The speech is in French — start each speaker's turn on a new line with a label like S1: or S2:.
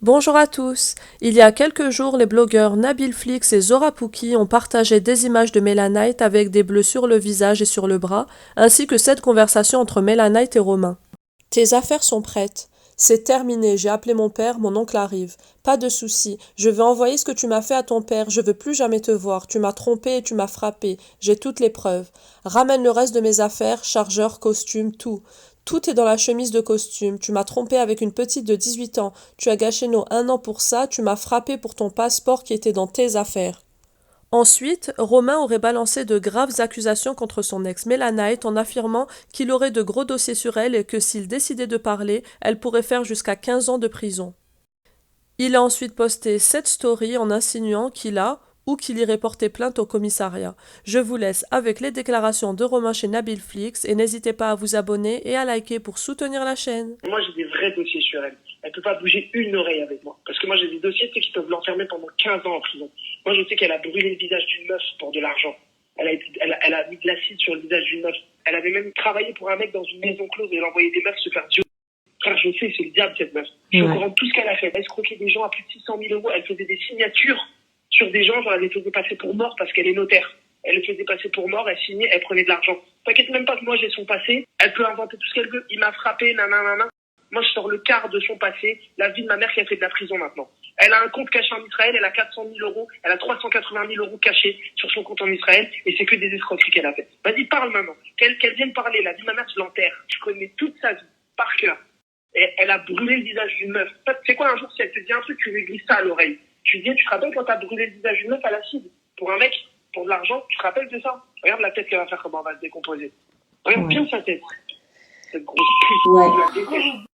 S1: Bonjour à tous. Il y a quelques jours, les blogueurs Nabil Flix et Zora Pouki ont partagé des images de Mélanite avec des bleus sur le visage et sur le bras, ainsi que cette conversation entre Mélanite et Romain. Tes affaires sont prêtes. C'est terminé, j'ai appelé mon père, mon oncle arrive. Pas de souci, je vais envoyer ce que tu m'as fait à ton père, je veux plus jamais te voir, tu m'as trompé et tu m'as frappé, j'ai toutes les preuves. Ramène le reste de mes affaires, chargeur, costume, tout. Tout est dans la chemise de costume, tu m'as trompé avec une petite de 18 ans, tu as gâché nos 1 an pour ça, tu m'as frappé pour ton passeport qui était dans tes affaires. Ensuite, Romain aurait balancé de graves accusations contre son ex Mélanite en affirmant qu'il aurait de gros dossiers sur elle et que s'il décidait de parler, elle pourrait faire jusqu'à 15 ans de prison. Il a ensuite posté cette story en insinuant qu'il a ou qu'il irait porter plainte au commissariat. Je vous laisse avec les déclarations de Romain chez Nabil Flix et n'hésitez pas à vous abonner et à liker pour soutenir la chaîne.
S2: Moi, j'ai des vrais dossiers sur elle. Elle peut pas bouger une oreille avec moi. Parce que moi, j'ai des dossiers, tu sais, qui peuvent l'enfermer pendant 15 ans en prison. Moi, je sais qu'elle a brûlé le visage d'une meuf pour de l'argent. Elle a mis de l'acide sur le visage d'une meuf. Elle avait même travaillé pour un mec dans une maison close et elle envoyait des meufs se faire violer. Frère, je sais, c'est le diable, cette meuf. Je suis au courant de tout ce qu'elle a fait. Elle escroquait des gens à plus de 600 000 euros. Elle faisait des signatures sur des gens, genre elle les faisait passer pour morts parce qu'elle est notaire. Elle les faisait passer pour morts, elle signait, elle prenait de l'argent. T'inquiète même pas que moi j'ai son passé. Elle peut inventer tout ce qu'elle veut. Il m'a frappé, nanana. Moi, je sors le quart de son passé, la vie de ma mère qui a fait de la prison maintenant. Elle a un compte caché en Israël, elle a 400 000 euros, elle a 380 000 euros cachés sur son compte en Israël, et c'est que des escroqueries qu'elle a fait. Vas-y, parle maintenant. Qu'elle vienne parler, la vie de ma mère, je l'enterre. Je connais toute sa vie, par cœur. Et elle a brûlé le visage d'une meuf. C'est quoi un jour, si elle te dit un truc, tu lui glisses ça à l'oreille. Tu te dis, tu te rappelles quand t'as brûlé le visage d'une meuf à l'acide pour un mec, pour de l'argent, tu te rappelles de ça? Regarde la tête qu'elle va faire, comment elle va se décomposer. Regarde bien sa tête. Cette grosse pute, je la déteste.